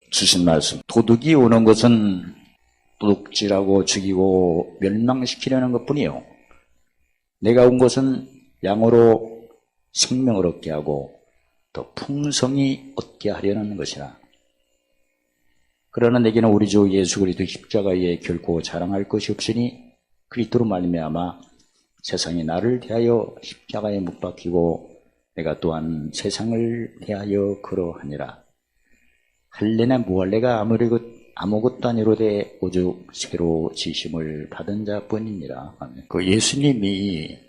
주신 말씀. 도둑이 오는 것은 도둑질하고 죽이고 멸망시키려는 것뿐이요. 내가 온 것은 양으로 생명을 얻게 하고 더 풍성히 얻게 하려는 것이라. 그러나 내게는 우리 주 예수 그리스도 십자가에 결코 자랑할 것이 없으니 그리스도로 말미암아 세상이 나를 대하여 십자가에 못 박히고 내가 또한 세상을 대하여 그러하니라. 할래나 무할래가 아무것도 아니로되 오직 새로 지심을 받은 자뿐이니라. 그 예수님이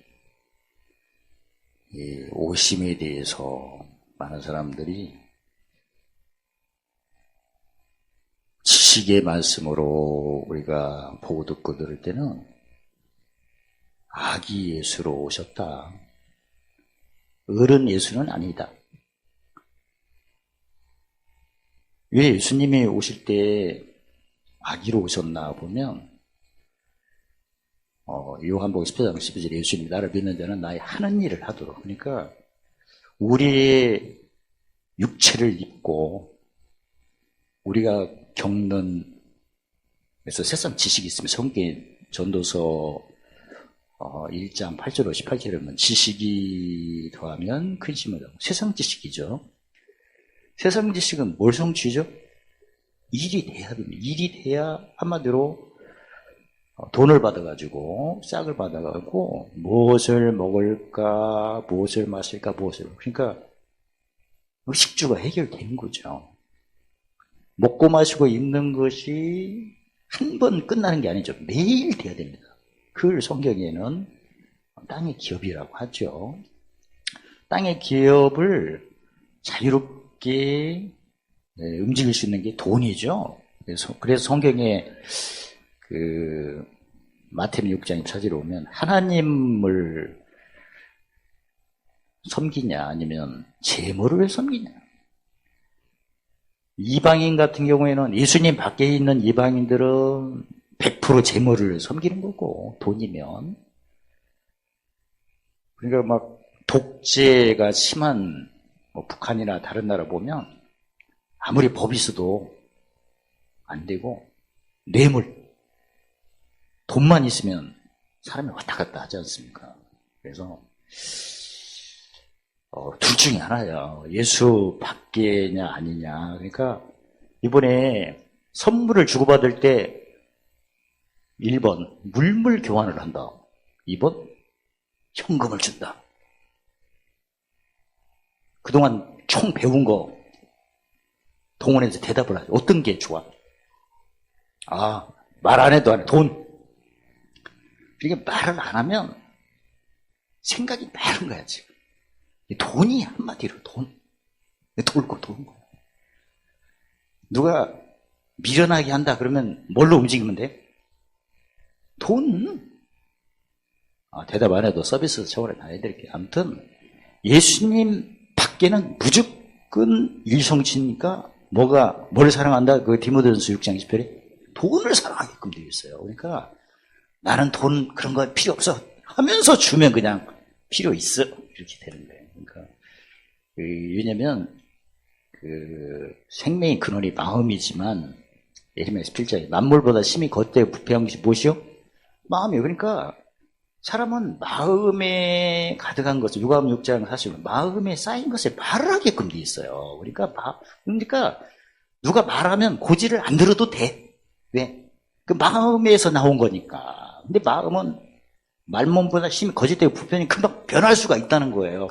이 오심에 대해서 많은 사람들이 지식의 말씀으로 우리가 보고 듣고 들을 때는 아기 예수로 오셨다. 어른 예수는 아니다. 왜 예수님이 오실 때 아기로 오셨나 보면 요한복음 10장 12절에 예수님이 나를 믿는 자는 나의 하는 일을 하도록. 그러니까 우리의 육체를 입고 우리가 겪는, 그래서 세상 지식이 있으면 성경 전도서 1장 8절 58절에 보면 지식이 더하면 근심을 하고, 세상 지식이죠. 세상 지식은 뭘 성취죠? 일이 돼야 됩니다. 일이 돼야 한마디로 돈을 받아가지고 싹을 받아가지고 무엇을 먹을까, 무엇을 마실까, 그러니까 식주가 해결되는 거죠. 먹고 마시고 입는 것이 한 번 끝나는 게 아니죠. 매일 돼야 됩니다. 그걸 성경에는 땅의 기업이라고 하죠. 땅의 기업을 자유롭게 움직일 수 있는 게 돈이죠. 그래서 성경에 마태복음 6장 24절에 보면 하나님을 섬기냐 아니면 재물을 섬기냐. 이방인 같은 경우에는 예수님 밖에 있는 이방인들은 100% 재물을 섬기는 거고, 돈이면. 그러니까 막 독재가 심한 북한이나 다른 나라 보면 아무리 법이 있어도 안 되고, 뇌물, 돈만 있으면 사람이 왔다 갔다 하지 않습니까? 그래서 둘 중에 하나야. 예수 밖에냐 아니냐. 그러니까 이번에 선물을 주고받을 때 1번 물물 교환을 한다. 2번 현금을 준다. 그동안 총 배운 거 동원해서 대답을 하죠. 어떤 게 좋아? 말 안 해도 안 해. 돈. 이게 말을 안 하면 생각이 다른 거야, 지금. 돈이 한마디로 돈. 돌고 도는 거야. 누가 미련하게 한다 그러면 뭘로 움직이면 돼? 돈. 대답 안 해도 서비스 차원에 다 해드릴게요. 아무튼 예수님 밖에는 무조건 일성치니까 뭘 사랑한다? 그 디모데전서 6장 20절에 돈을 사랑하게끔 되어 있어요. 그러니까 나는 돈 그런 거 필요 없어 하면서 주면 그냥 필요 있어 이렇게 되는 거예요. 그러니까 왜냐면 생명의 근원이 마음이지만 예레미야 17장에 만물보다 심히 겉되고 부패한 것이 무엇이요? 마음이에요. 그러니까 사람은 마음에 가득한 것을 누가복음 6장 40절 마음에 쌓인 것을 말을 하게끔 돼 있어요. 그러니까 누가 말하면 고지를 안 들어도 돼. 왜? 그 마음에서 나온 거니까. 근데 마음은 말문보다 심히 거짓되고 부패하니 금방 변할 수가 있다는 거예요.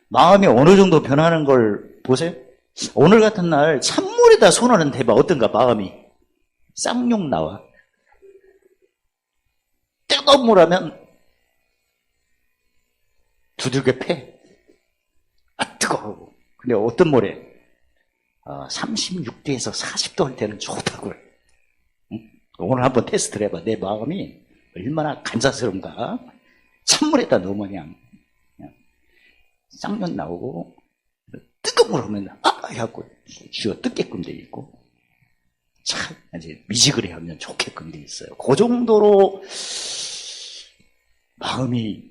마음이 어느 정도 변하는 걸 보세요. 오늘 같은 날 찬물에다 손을 대봐. 어떤가 마음이. 쌍욕 나와. 뜨거운 물 하면 두들겨 패. 뜨거워. 근데 어떤 물에 36도에서 40도 할 때는 좋다고요. 오늘 한번 테스트를 해봐. 내 마음이 얼마나 간사스러운가. 찬물에다 넣으면 그냥 쌍욕 나오고 뜨거운 물 하면 해갖고 쥐어 뜯게끔 돼 있고 이제 미지근히 하면 좋게끔 돼 있어요. 그 정도로 마음이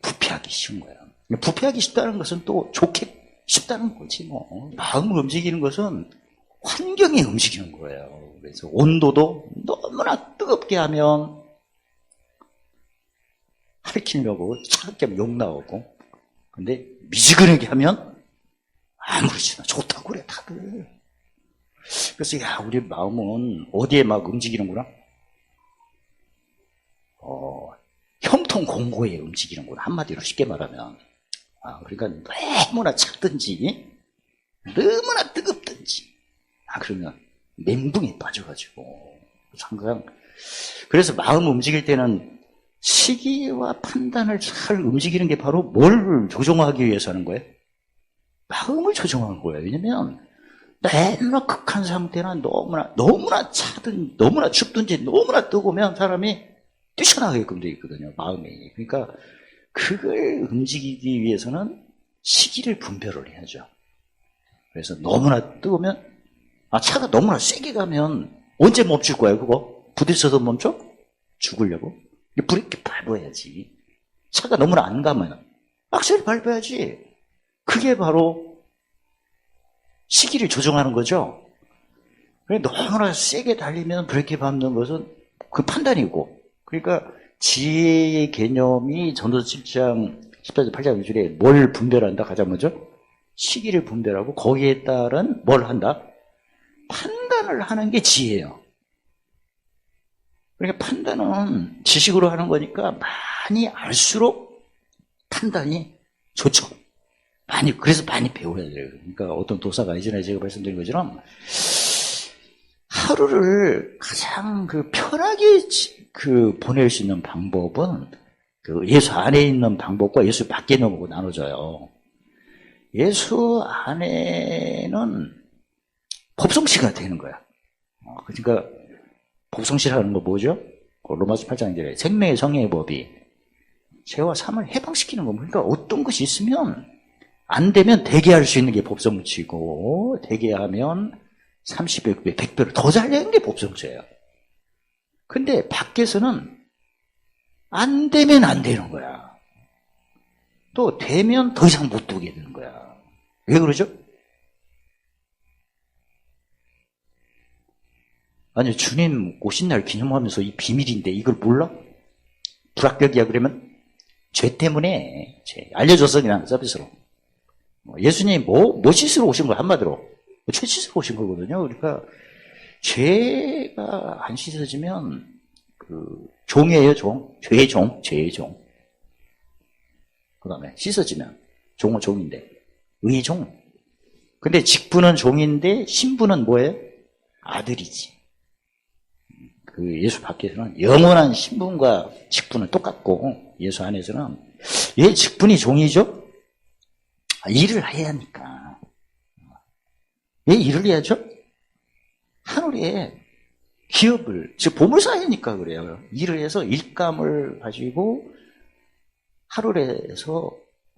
부패하기 쉬운 거예요. 부패하기 쉽다는 것은 또 좋게 쉽다는 거지 뭐. 마음을 움직이는 것은 환경이 움직이는 거예요. 그래서 온도도 너무나 뜨겁게 하면 할퀴려고 차갑게 하면 욕 나오고, 근데 미지근하게 하면 아무렇지나 좋다고 그래 다들. 그래서 야, 우리 마음은 어디에 막 움직이는구나? 형통 공고에 움직이는구나. 한마디로 쉽게 말하면. 그러니까 너무나 작든지 너무나 뜨겁든지 그러면 멘붕에 빠져가지고 항상. 그래서 마음 움직일 때는 시기와 판단을 잘 움직이는 게 바로 뭘 조정하기 위해서 하는 거예요? 마음을 조정하는 거예요. 왜냐면 너무나 극한 상태나 너무나 차든 너무나 춥든지 너무나 뜨거우면 사람이 뛰쳐나가게끔 되어 있거든요. 마음이. 그러니까 그걸 움직이기 위해서는 시기를 분별을 해야죠. 그래서 너무나 뜨거우면 차가 너무나 세게 가면 언제 멈출 거예요? 그거 부딪혀서 멈춰? 죽으려고? 브레이크 밟아야지. 차가 너무나 안 가면 악셀 밟아야지. 그게 바로 시기를 조정하는 거죠. 너무나 세게 달리면 브레이크 밟는 것은 그 판단이고, 그러니까 지혜의 개념이 전도서 7장 14절 8장 1절에 뭘 분별한다? 가장 먼저 시기를 분별하고 거기에 따른 뭘 한다? 판단을 하는 게 지혜예요. 그러니까 판단은 지식으로 하는 거니까 많이 알수록 판단이 좋죠. 그래서 많이 배워야 돼요. 그러니까 어떤 도사가 예전에 제가 말씀드린 것처럼 하루를 가장 편하게 보낼 수 있는 방법은 예수 안에 있는 방법과 예수 밖에 있는 방법으로 나눠져요. 예수 안에는 법성시가 되는 거야. 그러니까 법성시라는 거 뭐죠? 로마서 8장 1절에 생명의 성령의 법이 죄와 삶을 해방시키는 겁니다. 그러니까 어떤 것이 있으면 안 되면 되게 할 수 있는 게 법성치고, 되게 하면 30배, 100배로 더 잘 내는 게 법성죄예요. 근데 밖에서는 안 되면 안 되는 거야. 또 되면 더 이상 못 두게 되는 거야. 왜 그러죠? 아니, 주님 오신 날 기념하면서 이 비밀인데 이걸 몰라? 불합격이야 그러면? 죄 때문에 알려줘서 그냥 서비스로. 예수님이 뭐 씻으러 오신 거야, 한마디로. 죄 씻으러 오신 거거든요. 그러니까 죄가 안 씻어지면 종이에요, 종. 죄의 종. 그 다음에 씻어지면 종은 종인데 의의 종. 근데 직분은 종인데 신분은 뭐예요? 아들이지. 예수 밖에서는 영원한 신분과 직분은 똑같고, 예수 안에서는 왜 직분이 종이죠? 일을 해야 하니까. 왜 일을 해야죠? 하늘에 기업을, 즉 보물사회니까 그래요. 일을 해서 일감을 가지고 하늘에서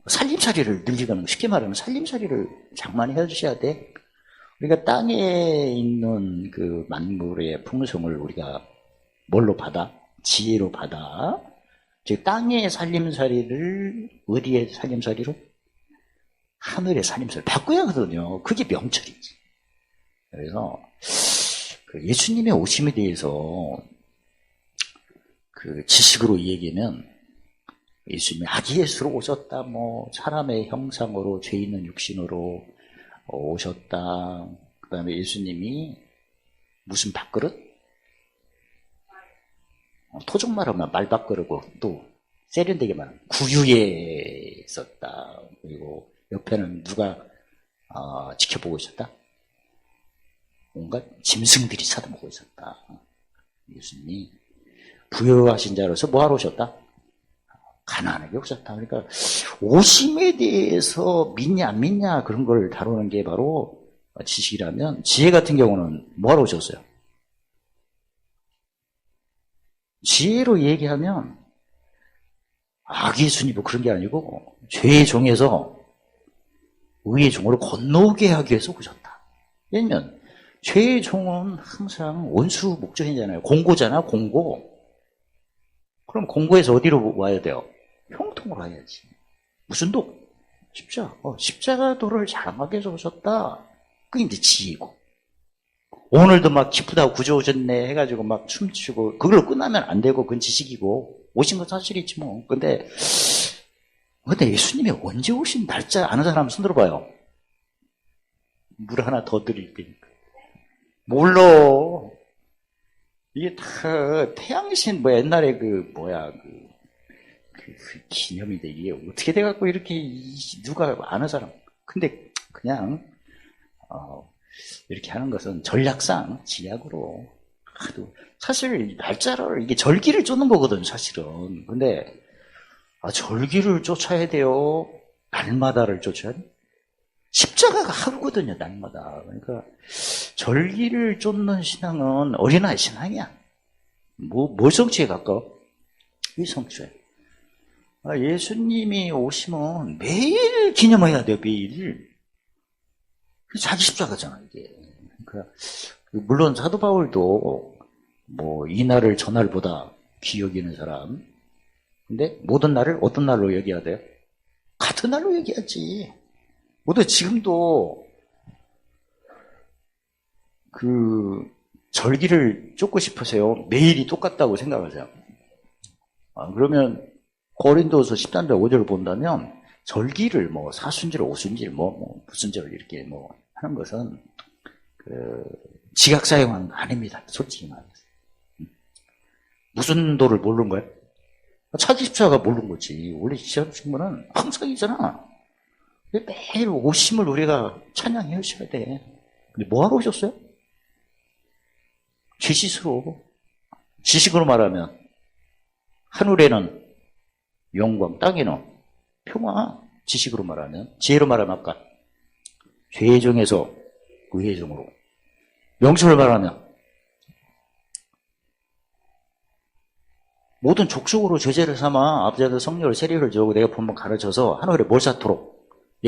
살림살이를 늘리가는, 쉽게 말하면 살림살이를 장만해 주셔야 돼. 우리가 땅에 있는 만물의 풍성을 우리가 뭘로 받아? 지혜로 받아. 즉 땅의 살림살이를 어디의 살림살이로? 하늘의 살림살이 바꿔야 하거든요. 그게 명철이지. 그래서 예수님의 오심에 대해서 지식으로 얘기하면 예수님이 아기 예수로 오셨다, 사람의 형상으로 죄 있는 육신으로 오셨다. 그 다음에 예수님이 무슨 밥그릇? 토종 말하면 말밥그릇고, 또 세련되게 말하면 구유에 있었다. 그리고 옆에는 누가 지켜보고 있었다? 온갖 짐승들이 쳐다보고 있었다. 예수님이 부여하신 자로서 뭐하러 오셨다? 가난하게 오셨다. 그러니까 오심에 대해서 믿냐 안 믿냐 그런 걸 다루는 게 바로 지식이라면, 지혜 같은 경우는 뭐하러 오셨어요? 지혜로 얘기하면 예수님 뭐 그런 게 아니고 죄의 종에서 의의 종으로 건너오게 하기 위해서 오셨다. 왜냐면 죄의 종은 항상 원수 목적이잖아요. 공고잖아, 공고. 그럼 공고에서 어디로 와야 돼요? 형통으로 와야지. 무슨 도? 십자가도를 장하게 오셨다. 그게 이제 지혜고. 오늘도 막 기쁘다고 구조 오셨네 해가지고 막 춤추고, 그걸로 끝나면 안 되고, 그건 지식이고, 오신 건 사실이지 뭐. 근데 예수님이 언제 오신 날짜 아는 사람 손 들어봐요. 물 하나 더 드릴 테니까. 몰라. 이게 다 태양신, 옛날에 그 기념인데, 이게 어떻게 돼갖고 이렇게, 누가 아는 사람. 근데 그냥, 이렇게 하는 것은 전략상 지약으로 하도 사실 날짜를 이게 절기를 쫓는 거거든 사실은. 근데 절기를 쫓아야 돼요? 날마다를 쫓아야 돼? 십자가가 하루거든요, 날마다. 그러니까 절기를 쫓는 신앙은 어린아이 신앙이야. 뭘 성취에 가까워? 이 성취에. 예수님이 오시면 매일 기념해야 돼요, 매일. 자기 십자가잖아, 이게. 그러니까 물론 사도 바울도 이날을 저날보다 귀히 여기는 사람. 근데 모든 날을 어떤 날로 여겨야 돼요? 같은 날로 여겨야지. 모두 지금도 절기를 쫓고 싶으세요? 매일이 똑같다고 생각하세요. 그러면 고린도서 13장 5절을 본다면 절기를 사순절, 오순절, 무슨 절 이렇게 하는 것은 지각 사용하는 거 아닙니다. 솔직히 말해서. 무슨 도를 모르는 거예요? 자기 십자가 모르는 거지. 원래 지각신문은 항상 이잖아. 매일 오심을 우리가 찬양해 주셔야 돼. 근데 뭐하러 오셨어요? 지식으로 말하면 하늘에는 영광, 땅에는 평화. 지식으로 말하면, 지혜로 말하면 아까 죄의 정에서 의의 정으로, 명철을 말하면 모든 족속으로 제재를 삼아 아버지의 성령을 세례를 주고 내가 본번 가르쳐서 하늘에 몰사토록.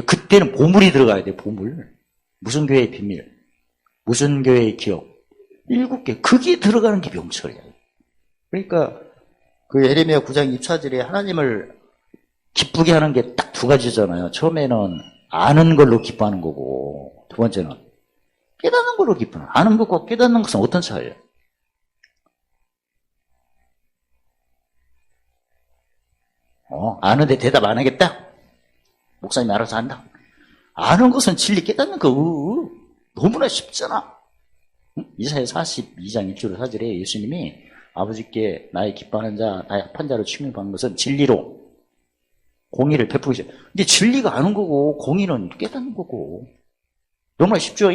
그때는 보물이 들어가야 돼. 보물. 무슨 교회의 비밀, 무슨 교회의 기억, 7개. 그게 들어가는 게 명철이야. 그러니까 예레미야 9장 2차절에 하나님을 기쁘게 하는 게 딱 2가지잖아요. 처음에는 아는 걸로 기뻐하는 거고, 두 번째는 깨닫는 걸로 기뻐하는. 아는 것과 깨닫는 것은 어떤 차이예요? 아는데 대답 안 하겠다? 목사님이 알아서 한다? 아는 것은 진리, 깨닫는 거 너무나 쉽잖아. 이사야 42장 1절 4절에 예수님이 아버지께 나의 기뻐하는 자, 나의 합한 자로 취급한 것은 진리로 공의를 베푸기 시작. 근데 진리가 아는 거고 공의는 깨닫는 거고. 너무나 쉽죠?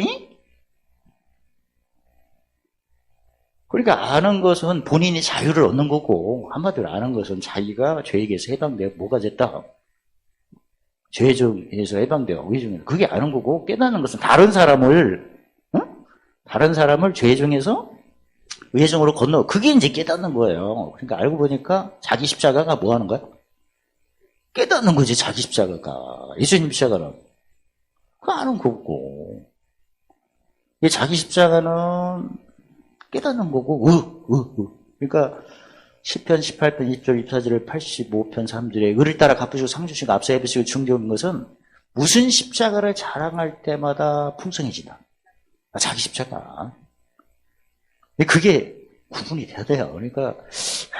그러니까 아는 것은 본인이 자유를 얻는 거고, 한마디로 아는 것은 자기가 죄에게서 해방되어 뭐가 됐다? 죄에서 해방되어 의중에서. 그게 아는 거고, 깨닫는 것은 다른 사람을 죄 중에서 의정으로 건너. 그게 이제 깨닫는 거예요. 그러니까 알고 보니까 자기 십자가가 뭐 하는 거야? 깨닫는 거지, 자기 십자가가. 예수님 십자가는. 그거 아는 거고. 자기 십자가는 깨닫는 거고, 그러니까, 10편, 18편, 2절, 24절을 85편, 3절에 의를 따라 갚으시고 상주시고 앞서 해보시고 중개하는 것은 무슨 십자가를 자랑할 때마다 풍성해진다. 자기 십자가. 그게 구분이 돼야 돼요. 그러니까,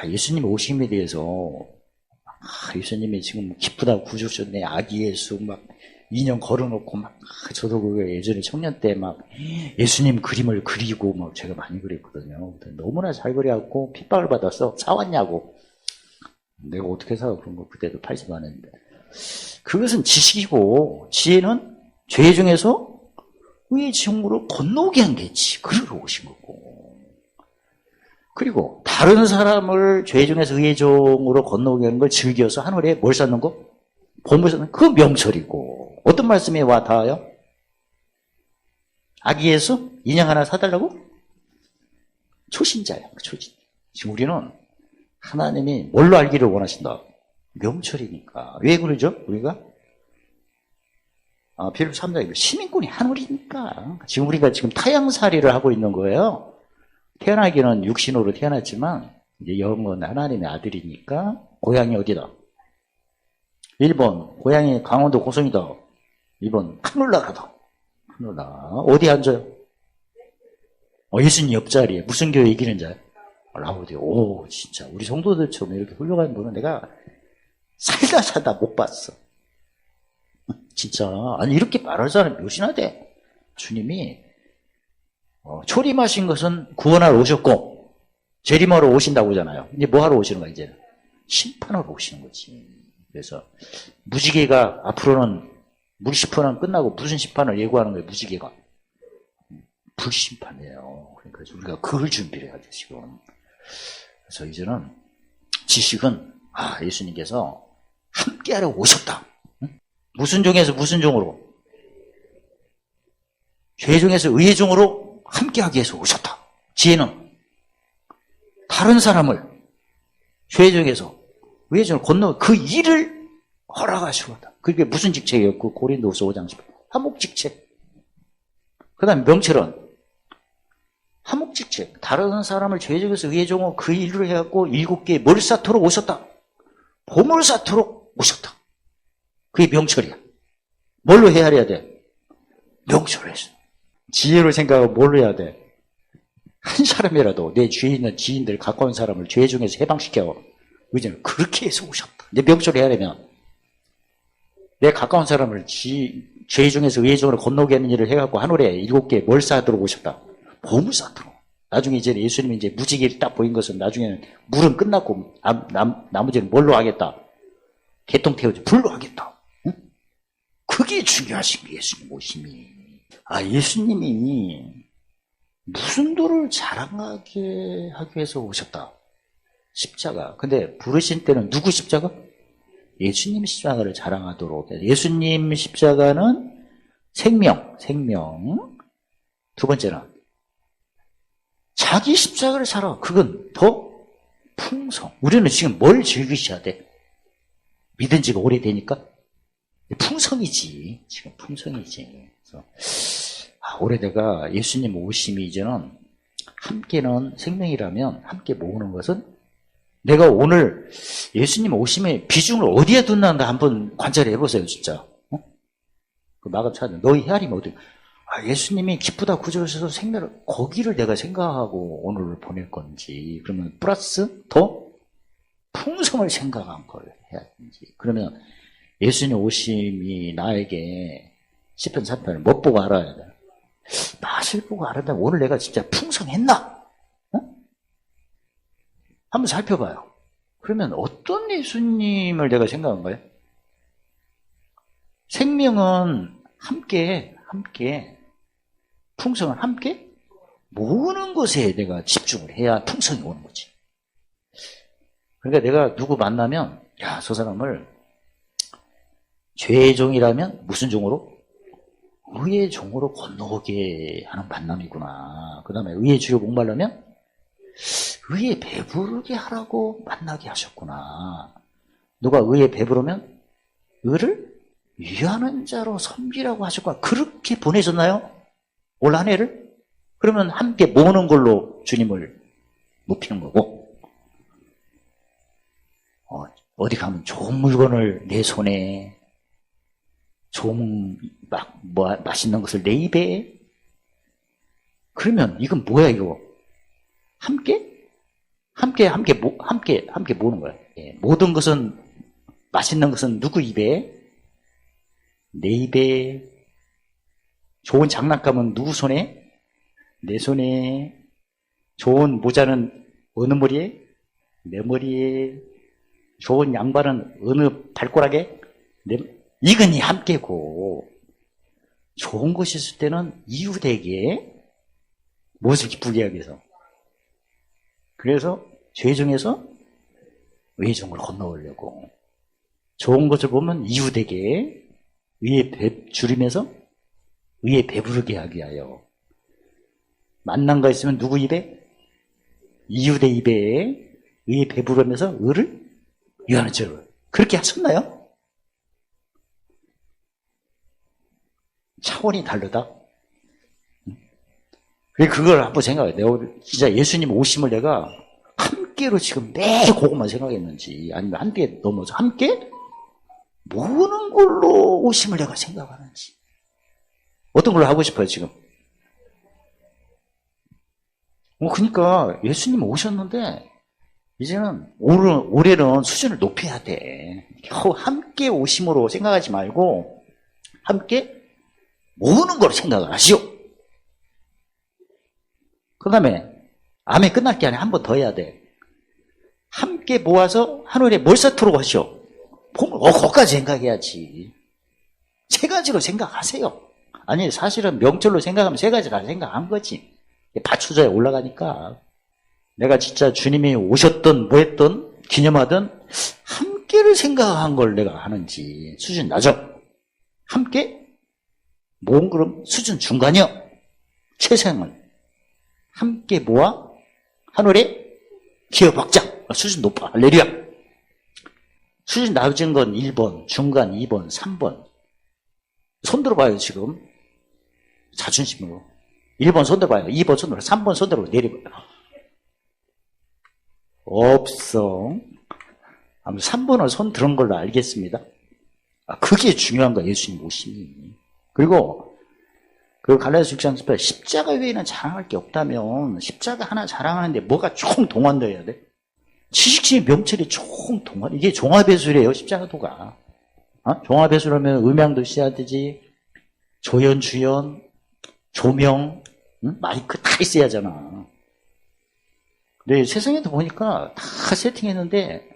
예수님 오심에 대해서, 예수님이 지금 기쁘다고 구주셨네. 아기 예수 인형 걸어놓고 저도 예전에 청년 때 예수님 그림을 그리고 제가 많이 그렸거든요. 너무나 잘 그려갖고 핍박을 받았어. 사왔냐고. 내가 어떻게 사? 그런 거 그때도 팔지도 않았는데. 그것은 지식이고, 지혜는 죄 중에서 의의 지형으로 건너오게 한 게지. 그러러 오신 거고. 그리고 다른 사람을 죄 중에서 의의 종으로 건너오게 하는 걸 즐겨서 하늘에 뭘 쌓는 거? 본물 쌓는 그 명철이고. 어떤 말씀이 와 닿아요? 아기 예수? 인형 하나 사달라고? 초신자야. 초신. 지금 우리는 하나님이 뭘로 알기를 원하신다? 명철이니까. 왜 그러죠? 우리가? 빌립보 3장에 시민권이 하늘이니까. 지금 우리가 타향살이를 하고 있는 거예요. 태어나기는 육신으로 태어났지만 이제 영은 하나님의 아들이니까 고향이 어디다? 1번 고향이 강원도 고성이다. 2번 하늘나라다. 하늘나라. 어디 앉아요? 예수님 옆자리에. 무슨 교회 이기는 자요? 라우디오. 오, 진짜 우리 성도들처럼 이렇게 훌륭한 분은 내가 살다 못 봤어. 진짜. 아니 이렇게 말할 사람이 몇이나 돼. 주님이 초림하신 것은 구원하러 오셨고 재림하러 오신다고 하잖아요. 이제 뭐 하러 오시는 거야 이제는? 심판하러 오시는 거지. 그래서 무지개가 앞으로는 물심판은 끝나고 무슨 심판을 예고하는 거예요? 무지개가 불심판이에요. 그러니까 우리가 그걸 준비를 해야 돼 지금. 그래서 이제는 지식은 예수님께서 함께하러 오셨다. 응? 무슨 종에서 무슨 종으로? 죄 중에서 의의 종으로 함께하기 위해서 오셨다. 지혜는 다른 사람을 죄 중에서 의의 종을 건너 그 일을 허락하시고 왔다. 그게 무슨 직책이에요? 그 고린도후서 5장 10절. 화목직책. 그 다음에 명철은 화목직책. 다른 사람을 죄 중에서 의의 종으로 그 일을 해갖고 7개의 뭘 쌓도록 오셨다. 보물 쌓도록 오셨다. 그게 명철이야. 뭘로 헤아려야 돼? 명철로 해서. 지혜로 생각하고 뭘로 해야 돼? 한 사람이라도 내 주위에 있는 지인들 가까운 사람을 죄 중에서 해방시켜. 의지는 그렇게 해서 오셨다. 내 명철로 해야되면 내 가까운 사람을 죄 중에서 의의 종으로 건너게 하는 일을 해갖고 하늘에 7개 뭘 쌓도록 오셨다. 보물 쌓도록. 나중에 이제 예수님이 이제 무지개를 딱 보인 것은 나중에는 물은 끝났고 나머지는 뭘로 하겠다? 개통 태우지 불로 하겠다. 응? 그게 중요하신 게 예수님 오심이. 예수님이 무슨 도를 자랑하게 하기 위해서 오셨다. 십자가. 근데 부르신 때는 누구 십자가? 예수님 십자가를 자랑하도록. 예수님 십자가는 생명. 두 번째는 자기 십자가를 살아. 그건 더 풍성. 우리는 지금 뭘 즐기셔야 돼? 믿은 지가 오래되니까? 풍성이지. 지금 풍성이지. 그래서 올해 예수님 오심이 이제는 함께는 생명이라면 함께 모으는 것은 내가 오늘 예수님 오심의 비중을 어디에 둔는가 한번 관찰해 보세요, 진짜. 그 마감 찾는 너희 헤아리면 어디? 예수님이 기쁘다 구주셔서 생명을 거기를 내가 생각하고 오늘을 보낼 건지, 그러면 플러스 더 풍성을 생각한 걸 해야 되는지. 그러면 예수님 오심이 나에게 시편 3편을 못 보고 알아야 돼. 맛을 보고 알았다면 오늘 내가 진짜 풍성했나? 한번 살펴봐요. 그러면 어떤 예수님을 내가 생각한 거예요? 생명은 함께 풍성은 함께 모으는 것에 내가 집중을 해야 풍성이 오는 거지. 그러니까 내가 누구 만나면 저 사람을 죄의 종이라면 무슨 종으로? 의의 종으로 건너오게 하는 만남이구나. 그 다음에 의의 주요 목말라면 의에 배부르게 하라고 만나게 하셨구나. 누가 의에 배부르면 의를 위하는 자로 섬기라고 하셨구나. 그렇게 보내셨나요? 올 한 해를? 그러면 함께 모으는 걸로 주님을 높이는 거고, 어디 가면 좋은 물건을 내 손에, 좋은 맛있는 것을 내 입에, 그러면 이건 뭐야 이거? 함께 모으는 거야. 모든 것은, 맛있는 것은 누구 입에? 내 입에. 좋은 장난감은 누구 손에? 내 손에. 좋은 모자는 어느 머리에? 내 머리에. 좋은 양말은 어느 발가락에? 이건이 함께고, 좋은 것이 있을 때는 이웃에게 무엇을 기쁘게 하기 위해서. 그래서 죄 중에서 의의 종을 건너오려고. 좋은 것을 보면 이웃에게 의에 줄이면서 의에 배부르게 하기 위하여. 만난 거 있으면 누구 입에? 이웃의 입에 의에 배부르면서 의를 위하는 죄를. 그렇게 하셨나요? 차원이 다르다. 그걸 한번 생각해. 내가 진짜 예수님 오심을 내가 함께로 지금 매일 그것만 생각했는지, 아니면 함께 넘어서 함께 모으는 걸로 오심을 내가 생각하는지. 어떤 걸로 하고 싶어요, 지금? 그러니까 예수님 오셨는데 이제는 올해는 수준을 높여야 돼. 함께 오심으로 생각하지 말고 함께 모으는 걸로 생각을 하시오. 그 다음에 아멘 끝날 게 아니라 한 번 더 해야 돼. 함께 모아서 하늘에 뭘 쌓도록 하시오. 거기까지 생각해야지. 세 가지로 생각하세요. 아니 사실은 명절로 생각하면 세 가지를 생각한 거지. 받쳐줘야 올라가니까. 내가 진짜 주님이 오셨던 뭐 했던 기념하던 함께를 생각한 걸 내가 하는지 수준 낮아. 함께 모은 그럼 수준 중간이요. 최상을 함께 모아 하늘에 기업 확장 수준 높아. 할렐루야. 수준 낮은 건 1번, 중간 2번, 3번. 손 들어봐요 지금. 자존심으로. 1번 손 들어봐요. 2번 손 들어. 3번 손 들어. 내려봐요. 없어. 아무튼 3번은 손 들은 걸로 알겠습니다. 그게 중요한 거야, 예수님 오심이. 그리고 그 갈라디아서 6장 18 십자가 외에는 자랑할 게 없다면 십자가 하나 자랑하는데 뭐가 총 동원돼야 돼? 지식적인 명철이 총 동원. 이게 종합예술이에요, 십자가도가. 종합예술하면 음향도 있어야 되지. 조연, 주연, 조명, 마이크 다 있어야 하잖아. 근데 세상에도 보니까 다 세팅했는데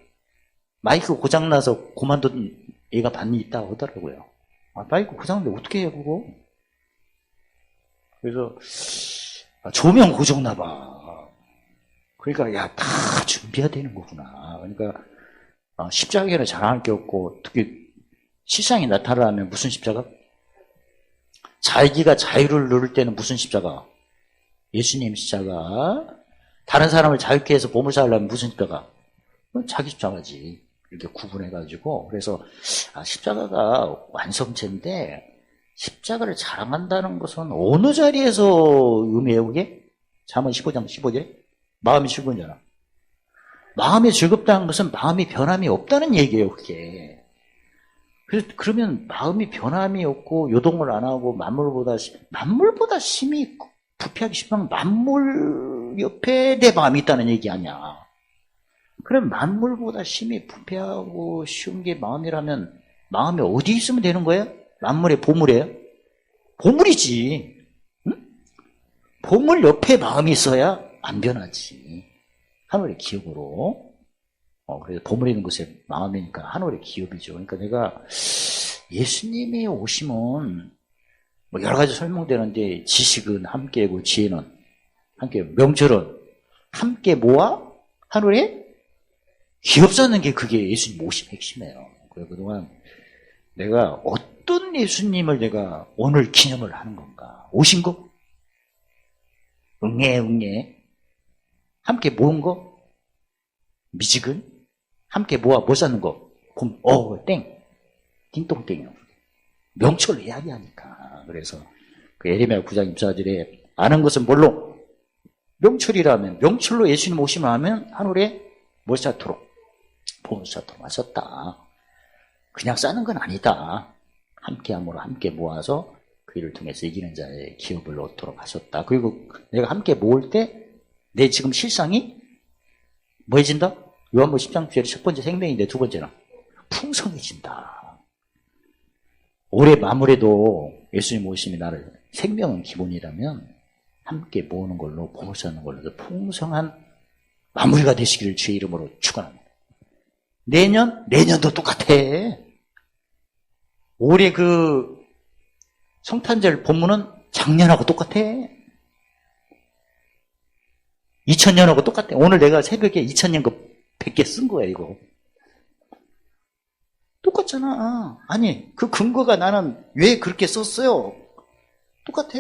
마이크 고장나서 그만둔 애가 반이 있다고 하더라고요. 마이크 고장났는데 어떻게 해요 그거? 그래서 조명 고장나 봐. 그러니까 야, 다 준비해야 되는 거구나. 그러니까 십자가에는 자랑할 게 없고 특히 시장이 나타나면 무슨 십자가? 자기가 자유를 누릴 때는 무슨 십자가? 예수님 십자가. 다른 사람을 자유케 해서 보물사 하려면 무슨 십자가? 자기 십자가지. 이렇게 구분해가지고. 그래서 십자가가 완성체인데 십자가를 자랑한다는 것은 어느 자리에서 의미해요 그게? 잠언 15장 15절에? 마음이 즐거운잖아. 마음이 즐겁다는 것은 마음이 변함이 없다는 얘기예요 그게. 그러면 마음이 변함이 없고 요동을 안 하고 만물보다 심히 부패하기 쉽으면 만물 옆에 내 마음이 있다는 얘기 아니야. 그럼 만물보다 심히 부패하고 쉬운 게 마음이라면 마음이 어디 있으면 되는 거예요? 만물의 보물이에요? 보물이지. 응? 보물 옆에 마음이 있어야 안 변하지. 하늘의 기업으로. 그래서 보물이 있는 곳에 마음이니까 하늘의 기업이죠. 그러니까 내가 예수님이 오시면 뭐 여러 가지 설명되는데 지식은 함께고 지혜는 함께, 명철은 함께 모아 하늘에 기업 쌓는 게 그게 예수님 오심 핵심이에요. 그래서 그동안 내가 어떤 예수님을 내가 오늘 기념을 하는 건가? 오신 거? 응애. 함께 모은 거? 미지근? 함께 모아 못 사는 거? 땡. 띵동땡이요. 명철로 이야기하니까. 그래서 그 에레미야 9장 24절에 아는 것은 뭘로? 명철이라면 명철로 예수님 오시면 하면 하늘에 뭘 쌓도록? 보물 쌓도록 하셨다. 그냥 쌓는 건 아니다. 함께함으로 함께 모아서 그 일을 통해서 이기는 자의 기업을 얻도록 하셨다. 그리고 내가 함께 모을 때 내 지금 실상이 뭐해진다? 요한복음 10장 9절이 첫 번째 생명인데 두 번째는 풍성해진다. 올해 마무리도 예수님 오심이 나를 생명은 기본이라면 함께 모으는 걸로 보물 쌓는 걸로 풍성한 마무리가 되시기를 주의 이름으로 축원합니다. 내년도 똑같아. 올해 그 성탄절 본문은 작년하고 똑같아. 2000년하고 똑같아. 오늘 내가 새벽에 2000년 거 100개 쓴 거야 이거. 똑같잖아. 아니 그 근거가 나는 왜 그렇게 썼어요? 똑같아.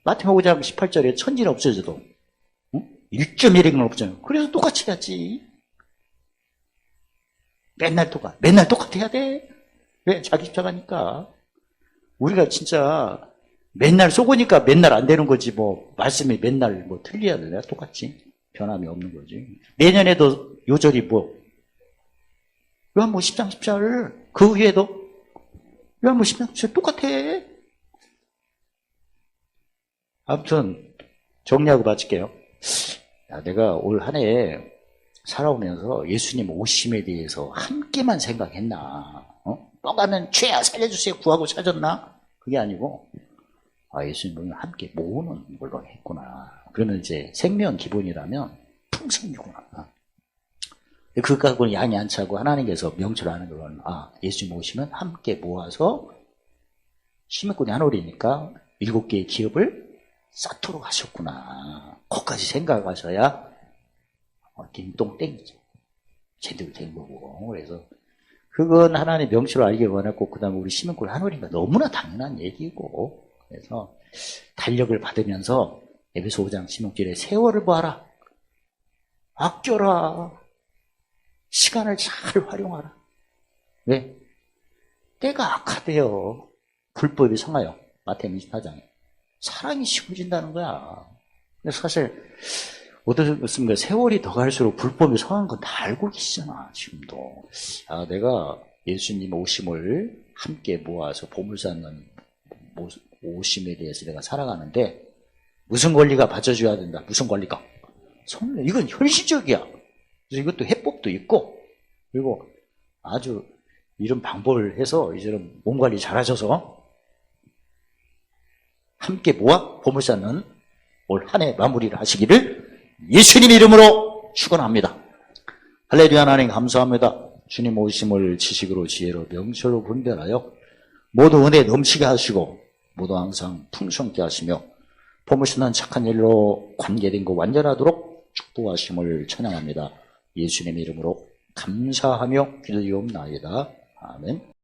마태복음 5장 18절에 천지는 없어져도 1.1획은 없잖아요. 그래서 똑같이 해야지. 맨날 똑같아야 돼. 왜? 자기 십자가니까. 우리가 진짜 맨날 속으니까 맨날 안 되는 거지 뭐 말씀이 맨날 뭐 틀려야 되나? 똑같지. 변함이 없는 거지. 내년에도 요절이 뭐 요한복음 10장 10절 그 위에도 요한복음 10장 10절 똑같아. 아무튼 정리하고 마칠게요. 야, 내가 올 한 해 살아오면서 예수님 오심에 대해서 함께만 생각했나? 떠가면 죄야 살려주세요 구하고 찾았나? 그게 아니고 예수님을 함께 모으는 걸로 했구나. 그러면 이제 생명 기본이라면 풍성이구나. 그것 갖고는 양이 안 차고 하나님께서 명철하는 건 예수님 오시면 함께 모아서 시민권이 한 올이니까 7개의 기업을 쌓도록 하셨구나. 거기까지 생각하셔야 딩동 땡이죠. 제대로 된 거고. 그래서 그건 하나님 명철을 알기 원했고 그 다음에 우리 시민권 한 올이니까 너무나 당연한 얘기고. 그래서 달력을 받으면서 에베소 5장 16절에 세월을 보아라. 아껴라. 시간을 잘 활용하라. 왜? 때가 악하대요. 불법이 성하여. 마태복음 24장에. 사랑이 심어진다는 거야. 근데 사실 어떻습니까? 세월이 더 갈수록 불법이 성한 건 다 알고 계시잖아. 지금도. 내가 예수님 오심을 함께 모아서 보물 쌓는 오심에 대해서 내가 살아가는데 무슨 권리가 받쳐줘야 된다. 무슨 권리가? 성령. 이건 현실적이야. 그래서 이것도 해법도 있고 그리고 아주 이런 방법을 해서 이제는 몸 관리 잘하셔서 함께 모아 보물 쌓는 올 한 해 마무리를 하시기를 예수님 이름으로 축원합니다. 할렐루야. 하나님 감사합니다. 주님 오심을 지식으로 지혜로 명철로 분별하여 모두 은혜 넘치게 하시고 모두 항상 풍성케 하시며 보물 쌓는 착한 일로 관계된 거 완전하도록 축복하심을 찬양합니다. 예수님 이름으로 감사하며 기도리옵나이다. 아멘.